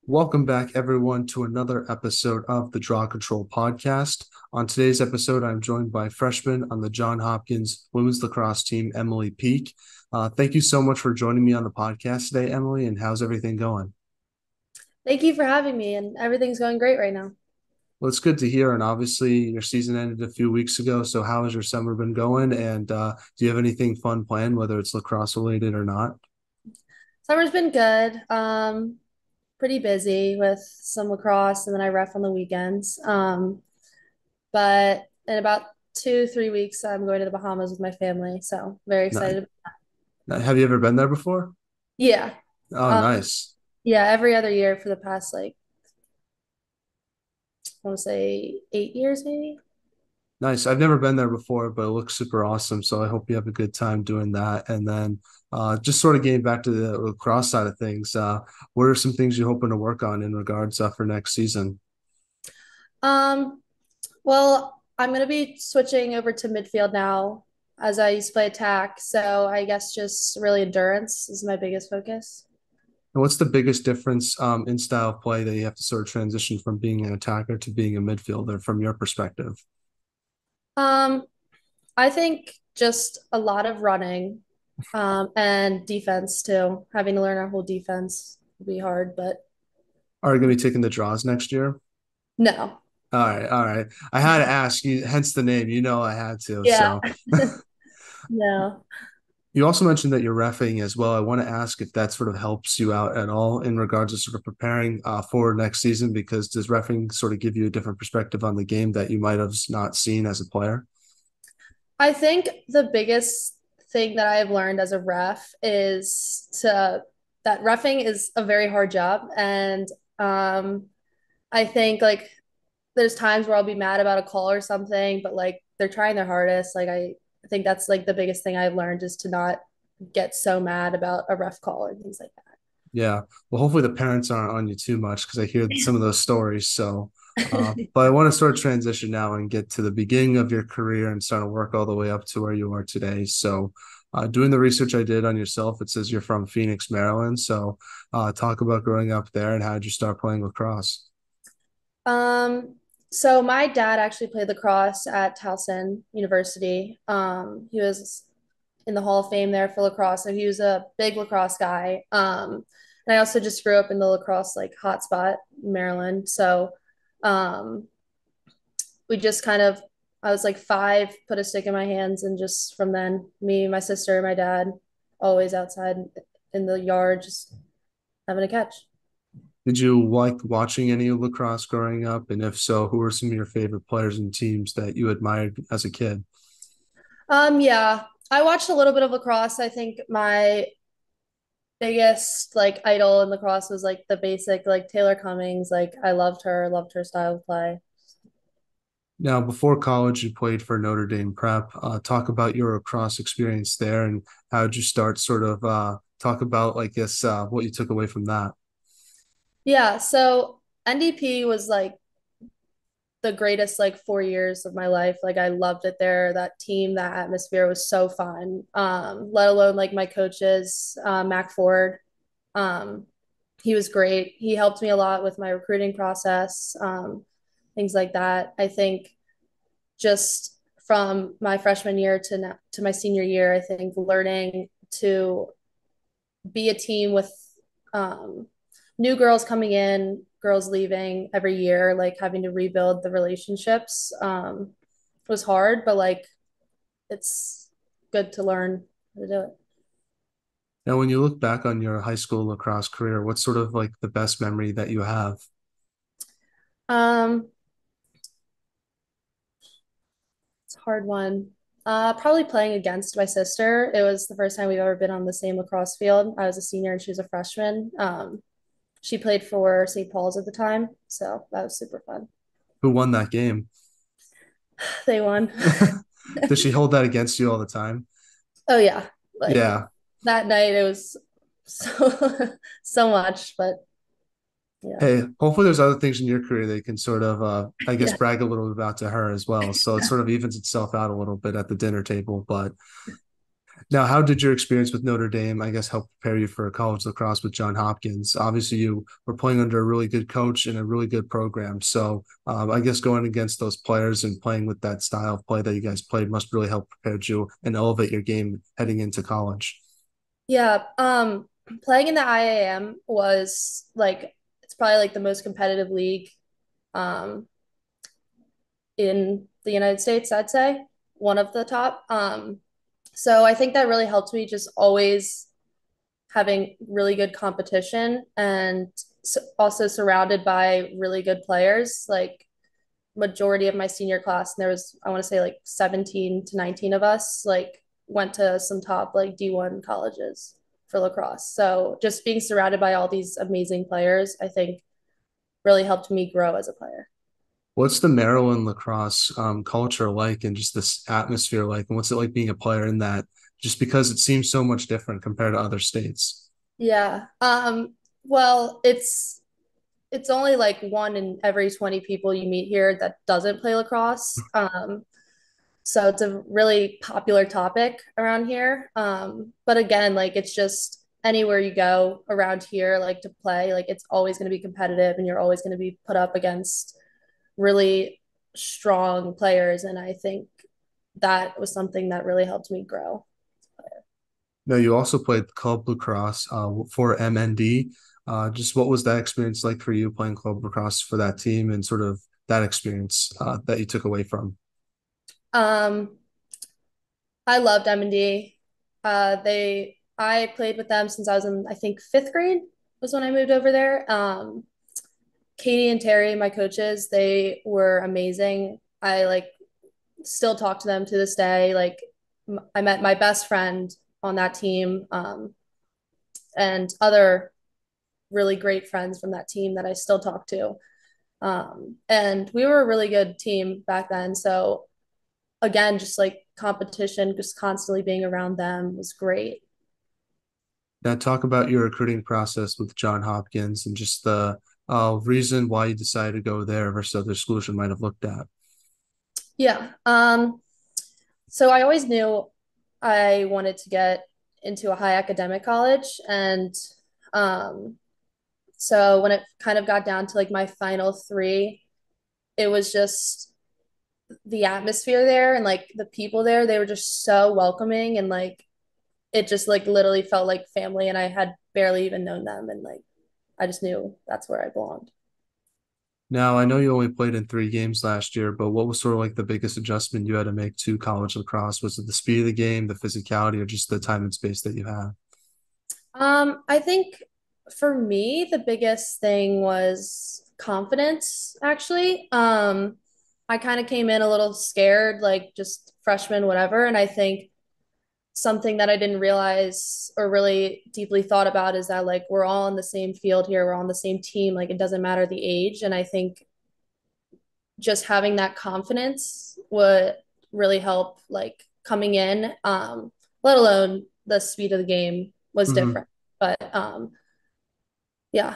Welcome back, everyone, to another episode of the Draw Control podcast. On today's episode, I'm joined by freshman on the John Hopkins women's lacrosse team, Emily Peak. Thank you so much for joining me on the podcast today, Emily, and how's everything going? Thank you for having me, and everything's going great right now. Well, it's good to hear, and obviously your season ended a few weeks ago, so how has your summer been going, and do you have anything fun planned, whether it's lacrosse related or not? Summer's been good. Pretty busy with some lacrosse, and then I ref on the weekends. But in about 2, 3 weeks, I'm going to the Bahamas with my family, so very No, excited. have you ever been there before? Yeah, Oh, um, nice. yeah, every other year for the past I want to say 8 years, maybe. Nice. I've never been there before, but it looks super awesome. So I hope you have a good time doing that. And then just sort of getting back to the lacrosse side of things, what are some things you're hoping to work on in regards for next season? Um, well, I'm going to be switching over to midfield now, as I used to play attack. So I guess just really endurance is my biggest focus. And what's the biggest difference in style of play that you have to sort of transition from being an attacker to being a midfielder from your perspective? Um, I think just a lot of running, and defense too. Having to learn our whole defense will be hard, but Are you going to be taking the draws next year? no. All right, all right. I had to ask you, hence the name. You know I had to. Yeah. So No. you also mentioned that you're reffing as well. I want to ask if that sort of helps you out at all in regards to sort of preparing for next season, because does reffing sort of give you a different perspective on the game that you might have not seen as a player? I think the biggest thing that I've learned as a ref is to that refing is a very hard job. And I think there's times where I'll be mad about a call or something, but they're trying their hardest. I think that's like the biggest thing I've learned is to not get so mad about a ref call and things like Yeah. Well, hopefully the parents aren't on you too much because I hear some of those stories. So, that. but I want to sort of transition now and get to the beginning of your career and start to work all the way up to where you are today. So, doing the research I did on yourself, it says you're from Phoenix, Maryland. So, talk about growing up there and how did you start playing lacrosse? So my dad actually played lacrosse at Towson University. He was in the Hall of Fame there for lacrosse, so he was a big lacrosse guy. And I also just grew up in the lacrosse hotspot in Maryland. So um, we just kind of, I was like 5, put a stick in my hands, and just from then, me, my sister, my dad, always outside in the yard, just having a catch. Did you like watching any lacrosse growing up? And if so, who were some of your favorite players and teams that you admired as a kid? Yeah, I watched a little bit of lacrosse. I think my biggest idol in lacrosse was the basic Taylor Cummings. I loved her style of play. Now, before college, you played for Notre Dame Prep. Talk about your lacrosse experience there and how did you start sort of talk about, like, guess, what you took away from that. Yeah, so NDP was the greatest 4 years of my life. I loved it there. That team, that atmosphere was so fun. Let alone my coaches, Mac Ford. Um, he was great. He helped me a lot with my recruiting process, things like that. I think just from my freshman year to my senior year, I think learning to be a team with um, new girls coming in, girls leaving every year, having to rebuild the relationships was hard, but it's good to learn how to do it. Now, when you look back on your high school lacrosse career, what's sort of like the best memory that you have? Um, it's a hard one. Probably playing against my sister. It was the first time we've ever been on the same lacrosse field. I was a senior and she was a freshman. She played for St. Paul's at the time, so that was super fun. Who won that game? They won. Does she hold that against you all the time? Oh yeah, like Yeah. that night it was so so much, but yeah, Hey, hopefully there's other things in your career that you can sort of, I guess, yeah, brag a little bit about to her as well. So it sort of evens itself out a little bit at the dinner table. But Now, how did your experience with Notre Dame, I guess, help prepare you for college lacrosse with John Hopkins? Obviously, you were playing under a really good coach and a really good program. So, I guess going against those players and playing with that style of play that you guys played must really help prepare you and elevate your game heading into college. Yeah, playing in the IAM was like it's probably like the most competitive league um in the United States, I'd say, one of the top. So I think that really helped me just always having really good competition and also surrounded by really good players. Like majority of my senior class, and there was I want to say like 17 to 19 of us, like went to some top like D1 colleges for lacrosse. So just being surrounded by all these amazing players, I think really helped me grow as a player. What's the Maryland lacrosse culture like and just this atmosphere like? And what's it like being a player in that? Just because it seems so much different compared to other states. Yeah. Well, it's only like one in every 20 people you meet here that doesn't play lacrosse. So it's a really popular topic around here. But again, like it's just anywhere you go around here, like to play, like it's always going to be competitive and you're always going to be put up against really strong players. And I think that was something that really helped me grow. No, you also played club lacrosse for MND. Just what was that experience like for you playing club lacrosse for that team and sort of that experience that you took away from? Um, I loved M&D. I played with them since I was in, I think, fifth grade was when I moved over there. Katie and Terry, my coaches, they were amazing. I like still talk to them to this day. Like I met my best friend on that team, and other really great friends from that team that I still talk to. And we were a really good team back then. So again, just like competition, just constantly being around them was great. Now, talk about your recruiting process with John Hopkins and just the reason why you decided to go there versus other schools you might have looked at. Yeah. So I always knew I wanted to get into a high academic college. And um, so when it kind of got down to like my final three, it was just the atmosphere there and like the people there, they were just so welcoming and like it just like literally felt like family and I had barely even known them and like I just knew that's where I belonged. Now, I know you only played in 3 games last year, but what was sort of like the biggest adjustment you had to make to college lacrosse? Was it the speed of the game, the physicality, or just the time and space that you have? I think for me, the biggest thing was confidence, actually. I kind of came in a little scared, like just freshman, whatever. And I think something that I didn't realize or really deeply thought about is that like we're all in the same field here, we're on the same team, like it doesn't matter the age. And I think just having that confidence would really help like coming in, let alone the speed of the game was Mhm. different. But yeah.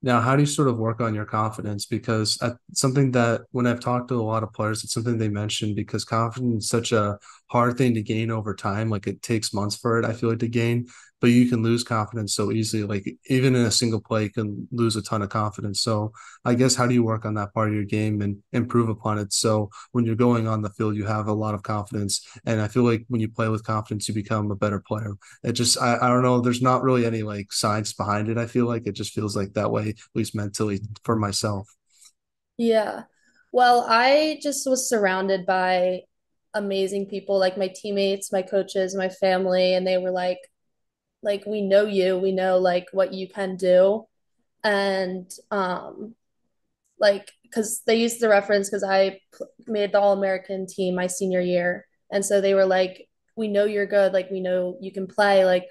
Now, how do you sort of work on your confidence? Because something that when I've talked to a lot of players, it's something they mention because confidence is such a hard thing to gain over time. Like it takes months for it, I feel like, to gain, but you can lose confidence so easily. Like even in a single play, you can lose a ton of confidence. So I guess how do you work on that part of your game and improve upon it? So when you're going on the field, you have a lot of confidence. And I feel like when you play with confidence, you become a better player. It just I don't know, there's not really any like science behind it. I feel like it just feels like that way, at least mentally for myself. Yeah. Well, I just was surrounded by amazing people, like my teammates, my coaches, my family, and they were like, we know you, we know like what you can do. And like, because they used the reference because made the All-American team my senior year. And so they were like, we know you're good, like we know you can play, like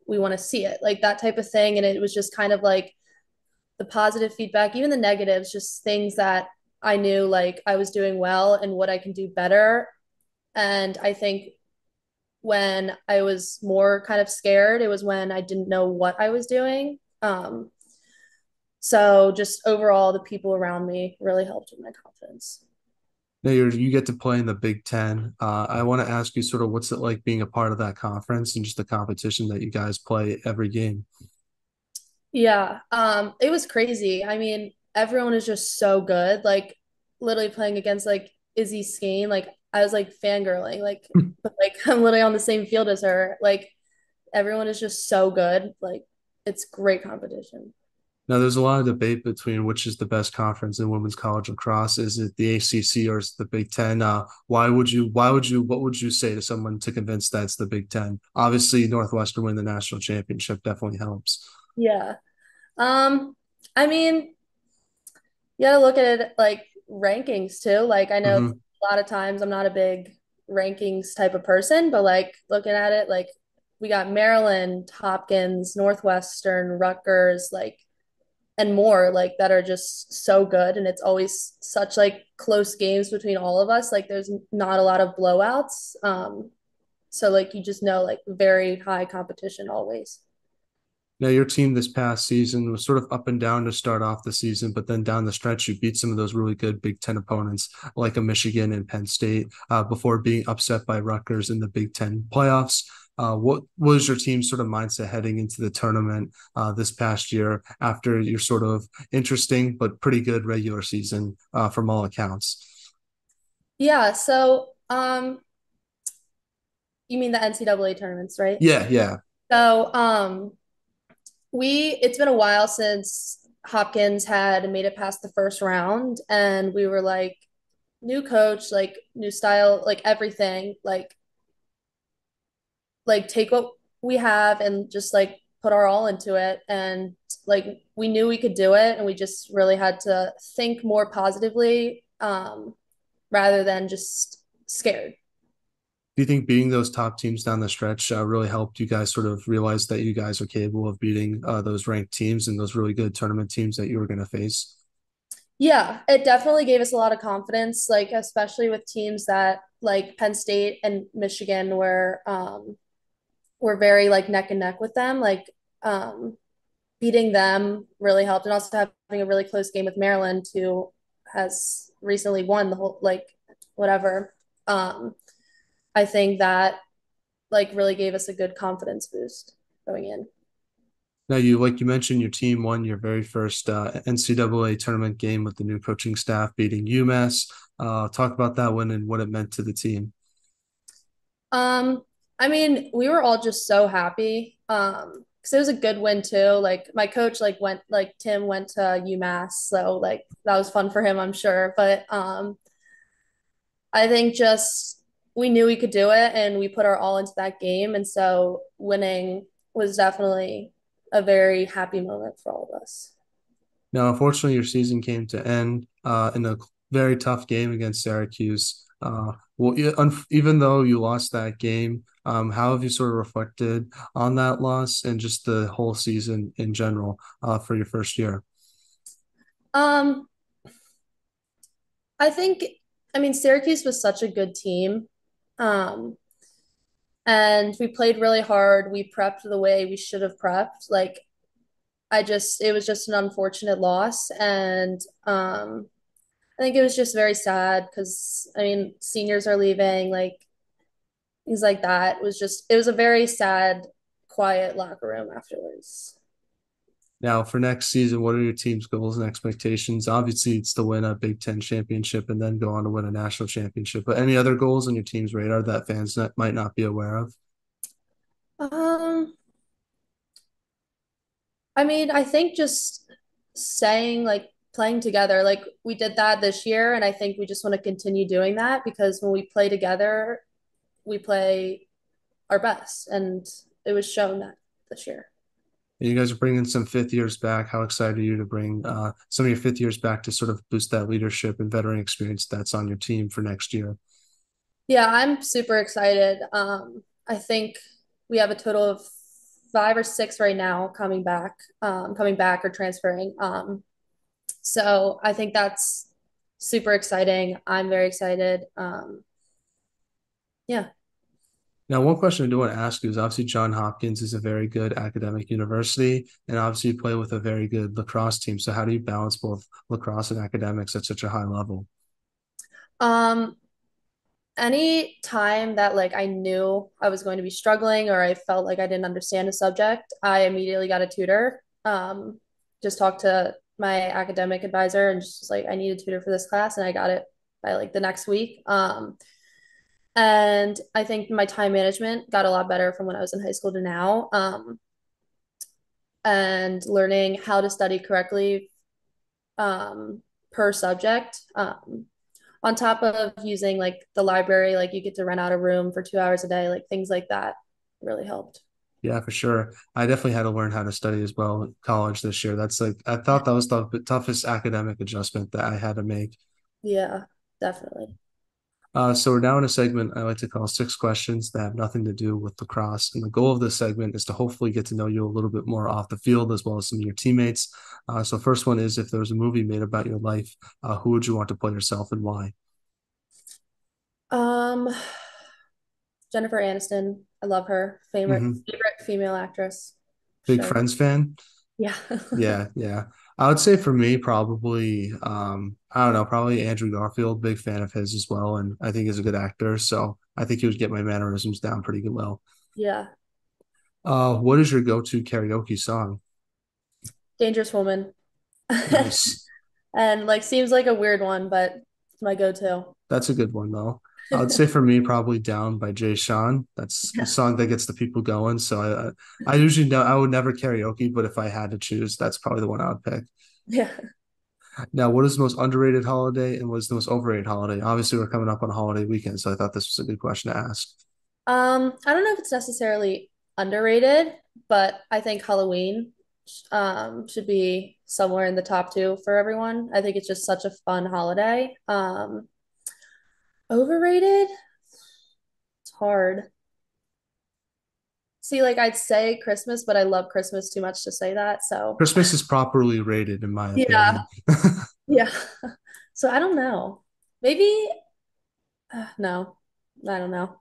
we want to see it, like that type of thing. And it was just kind of like the positive feedback, even the negatives, just things that I knew like I was doing well and what I can do better. And I think when I was more kind of scared, it was when I didn't know what I was doing. So just overall, the people around me really helped with my confidence. Now you get to play in the Big Ten. I want to ask you sort of what's it like being a part of that conference and just the competition that you guys play every game. Yeah, it was crazy. I mean, everyone is just so good. Like literally playing against like Izzy Skane, like I was like fangirling, like but like I'm literally on the same field as her. Like everyone is just so good. Like it's great competition. Now, there's a lot of debate between which is the best conference in women's college lacrosse. Is it the ACC or is it the Big Ten? What would you say to someone to convince that's the Big Ten? Obviously, Northwestern win the national championship definitely helps. Yeah. I mean, you gotta look at it like rankings too. Like I know Hmm. a lot of times I'm not a big rankings type of person, but like looking at it, like we got Maryland, Hopkins, Northwestern, Rutgers, like and more like that are just so good. And it's always such like close games between all of us. Like there's not a lot of blowouts. So like you just know like very high competition always. Now, your team this past season was sort of up and down to start off the season, but then down the stretch, you beat some of those really good Big Ten opponents like a Michigan and Penn State before being upset by Rutgers in the Big Ten playoffs. What was your team's sort of mindset heading into the tournament this past year after your sort of interesting but pretty good regular season from all accounts? Yeah. So you mean the NCAA tournaments, right? Yeah, yeah. So it's been a while since Hopkins had made it past the first round, and we were like, new coach, like new style, like everything, like take what we have and just like put our all into it. And like we knew we could do it, and we just really had to think more positively, rather than just scared. Do you think beating those top teams down the stretch really helped you guys sort of realize that you guys are capable of beating those ranked teams and those really good tournament teams that you were going to face? Yeah, it definitely gave us a lot of confidence, like especially with teams that like Penn State and Michigan were very like neck and neck with them. Like beating them really helped, and also having a really close game with Maryland, who has recently won the whole like whatever. Um, I think that like really gave us a good confidence boost going in. Now, you like you mentioned, your team won your very first NCAA tournament game with the new coaching staff beating UMass. Talk about that win and what it meant to the team. Um, I mean, we were all just so happy. Because it was a good win too. Like my coach like Tim went to UMass, so like that was fun for him, I'm sure. But I think just we knew we could do it and we put our all into that game. And so winning was definitely a very happy moment for all of us. Now, unfortunately, your season came to end in a very tough game against Syracuse. Even though you lost that game, how have you sort of reflected on that loss and just the whole season in general for your first year? Um, I think, I mean, Syracuse was such a good team. Um, and we played really hard. We prepped the way we should have prepped. Like, it was just an unfortunate loss. And I think it was just very sad because, I mean, seniors are leaving, like, things like that. It was a very sad, quiet locker room afterwards. Now, for next season, what are your team's goals and expectations? Obviously, it's to win a Big Ten championship and then go on to win a national championship. But any other goals on your team's radar that might not be aware of? Um, I mean, I think just saying like playing together, like we did that this year, and I think we just want to continue doing that because when we play together, we play our best, and it was shown that this year. And you guys are bringing some fifth years back. How excited are you to bring some of your fifth years back to sort of boost that leadership and veteran experience that's on your team for next year? Yeah, I'm super excited. I think we have a total of 5 or 6 right now coming back or transferring. So I think that's super exciting. I'm very excited. Yeah. Now, one question I do want to ask you is obviously John Hopkins is a very good academic university, and obviously you play with a very good lacrosse team. So, how do you balance both lacrosse and academics at such a high level? Um, any time that like I knew I was going to be struggling or I felt like I didn't understand a subject, I immediately got a tutor. Just talked to my academic advisor and just was like, I need a tutor for this class, and I got it by like the next week. And I think my time management got a lot better from when I was in high school to now. And learning how to study correctly um, per subject. On top of using like the library, like you get to rent out a room for 2 hours a day, like things like that really helped. Yeah, for sure. I definitely had to learn how to study as well in college this year. That's like I thought that was the toughest academic adjustment that I had to make. Yeah, definitely. So we're now in a segment I like to call six questions that have nothing to do with lacrosse. And the goal of this segment is to hopefully get to know you a little bit more off the field as well as some of your teammates. So first one is if there was a movie made about your life, who would you want to play yourself and why? Um, Jennifer Aniston, I love her. Favorite female actress, Big sure. Friends fan? Yeah. Yeah, yeah. I would say for me, probably, I don't know, probably Andrew Garfield, big fan of his as well. And I think he's a good actor. So I think he would get my mannerisms down pretty good well. Yeah. What is your go-to karaoke song? Dangerous Woman. Nice. And like seems like a weird one, but it's my go-to. That's a good one, though. I would say for me, probably Down by Jay Sean. That's a Yeah. song that gets the people going. So I usually know I would never karaoke, but if I had to choose, that's probably the one I would pick. Yeah. Now, what is the most underrated holiday and what is the most overrated holiday? Obviously, we're coming up on a holiday weekend, so I thought this was a good question to ask. I don't know if it's necessarily underrated, but I think Halloween should be somewhere in the top two for everyone. I think it's just such a fun holiday. Overrated? It's hard. See, like I'd say Christmas, but I love Christmas too much to say that. So Christmas is properly rated, in my yeah, opinion. yeah. So I don't know. Maybe no, I don't know.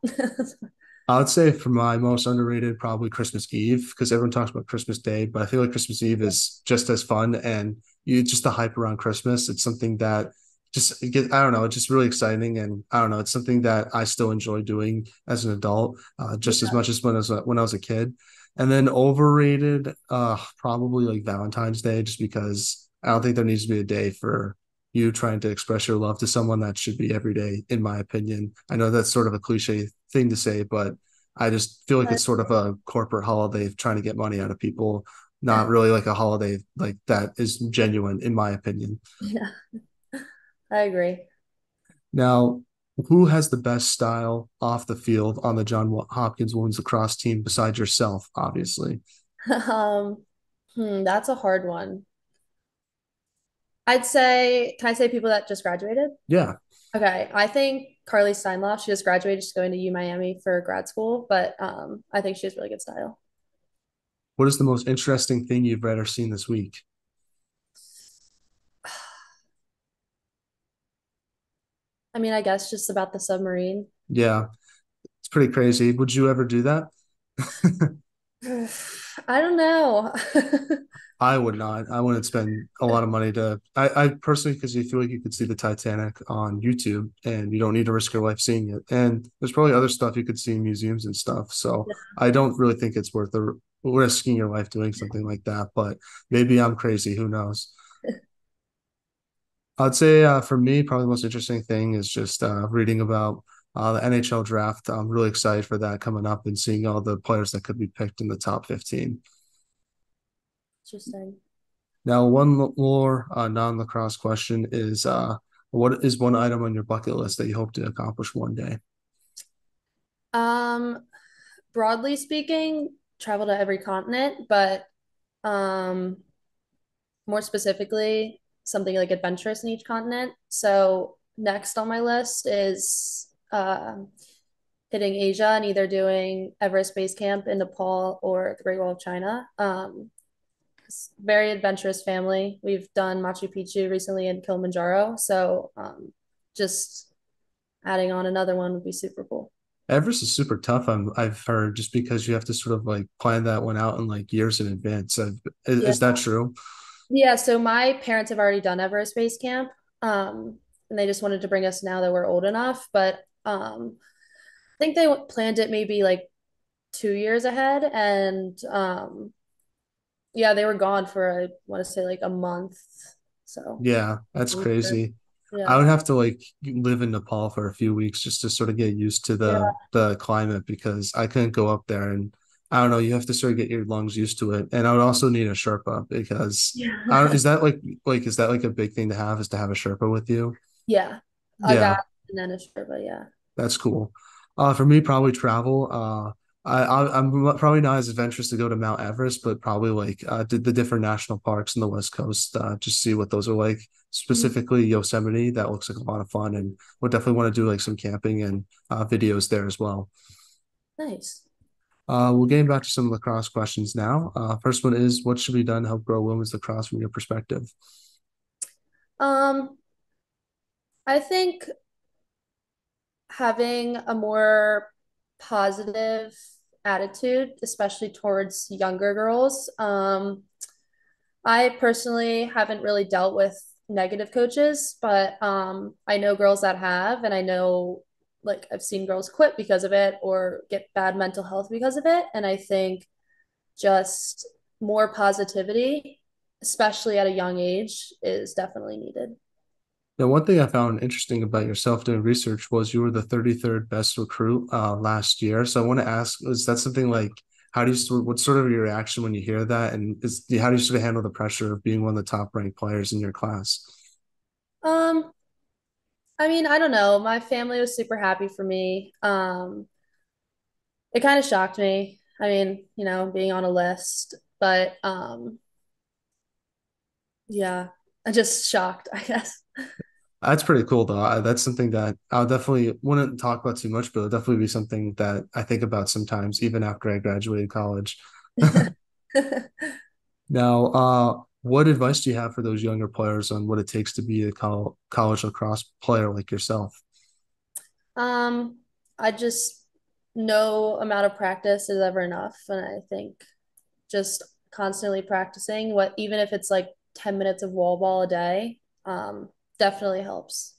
I would say for my most underrated, probably Christmas Eve, because everyone talks about Christmas Day, but I feel like Christmas Eve is just as fun and you just the hype around Christmas. It's something that I don't know, it's just really exciting. And I don't know, it's something that I still enjoy doing as an adult, just as Yeah. much as when I was a kid. And then overrated, probably like Valentine's Day, just because I don't think there needs to be a day for you trying to express your love to someone. That should be every day, in my opinion. I know that's sort of a cliche thing to say, but I just feel like it's sort of a corporate holiday trying to get money out of people, not really like a holiday like that is genuine, in my opinion. Yeah, I agree. Now, who has the best style off the field on the John Hopkins women's lacrosse team besides yourself, obviously? Um, that's a hard one. I'd say, can I say people that just graduated? Yeah. Okay, I think Carly Steinlauf, she just graduated. She's going to U Miami for grad school, but I think she has really good style. What is the most interesting thing you've read or seen this week? I mean, I guess just about the submarine. Yeah, it's pretty crazy. Would you ever do that? I don't know. I would not. I wouldn't spend a lot of money to. I personally, because you feel like you could see the Titanic on YouTube, and you don't need to risk your life seeing it. And there's probably other stuff you could see in museums and stuff. So I don't really think it's worth the risking your life doing something like that. But maybe I'm crazy. Who knows? I'd say for me, probably the most interesting thing is just reading about the NHL draft. I'm really excited for that coming up and seeing all the players that could be picked in the top 15. Interesting. Now, one more non-lacrosse question is what is one item on your bucket list that you hope to accomplish one day? Um, Broadly speaking, travel to every continent, but um, more specifically, something like adventurous in each continent. So next on my list is hitting Asia and either doing Everest Base Camp in Nepal or the Great Wall of China. Very adventurous family. We've done Machu Picchu recently and Kilimanjaro. So just adding on another one would be super cool. Everest is super tough. I've heard just because you have to sort of like plan that one out in like years in advance. Yeah. Is that true? Yeah. So my parents have already done Everest Base Camp. and they just wanted to bring us now that we're old enough. But I think they planned it maybe like 2 years ahead, and yeah, they were gone for I want to say like a month. So Yeah, that's crazy. I yeah, would have to like live in Nepal for a few weeks just to sort of get used to yeah, the climate because I couldn't go up there and I don't know, you have to sort of get your lungs used to it. And I would also need a Sherpa because I don't, yeah, is that like is that like a big thing to have is to have a Sherpa with you? yeah. A guy Yeah, and then a stripper, but yeah. that's cool. For me, probably travel. I'm probably not as adventurous to go to Mount Everest, but probably like the different national parks in the West Coast, just see what those are like. Mhm. Specifically, Yosemite, that looks like a lot of fun, and would definitely want to do like some camping and videos there as well. Nice. We'll get back to some lacrosse questions now. First one is, what should be done to help grow women's lacrosse from your perspective? Um, I think having a more positive attitude, especially towards younger girls. I personally haven't really dealt with negative coaches, but I know girls that have, and I know like I've seen girls quit because of it or get bad mental health because of it. And I think just more positivity, especially at a young age, is definitely needed. Now, one thing I found interesting about yourself doing research was you were the 33rd best recruit last year. So I want to ask, is that something like, how do what's sort of your reaction when you hear that? And how do you sort of handle the pressure of being one of the top ranked players in your class? Um, I mean, I don't know. My family was super happy for me. It kind of shocked me. I mean, being on a list, but yeah, I'm just shocked, I guess. That's pretty cool, though. That's something that I'll definitely wouldn't talk about too much, but it'll definitely be something that I think about sometimes, even after I graduated college. Now, what advice do you have for those younger players on what it takes to be a college lacrosse player like yourself? Um, I just no amount of practice is ever enough, and I think just constantly practicing, what even if it's like 10 minutes of wall ball a day, definitely helps.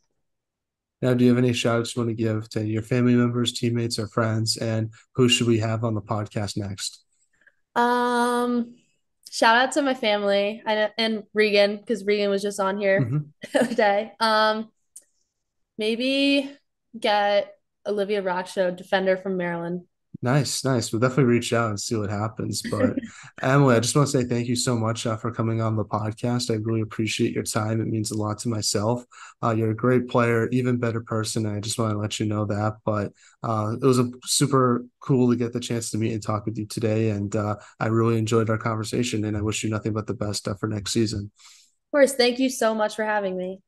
Now, do you have any shout outs you want to give to your family members, teammates, or friends? And who should we have on the podcast next? Um, Shout out to my family and Regan because Regan was just on here Mhm. the other day. Maybe get Olivia Rockshow, defender from Maryland. Nice, nice. We'll definitely reach out and see what happens. But Emily, I just want to say thank you so much for coming on the podcast. I really appreciate your time. It means a lot to myself. You're a great player, even better person. And I just want to let you know that. But it was a super cool to get the chance to meet and talk with you today. And I really enjoyed our conversation. And I wish you nothing but the best for next season. Of course, thank you so much for having me.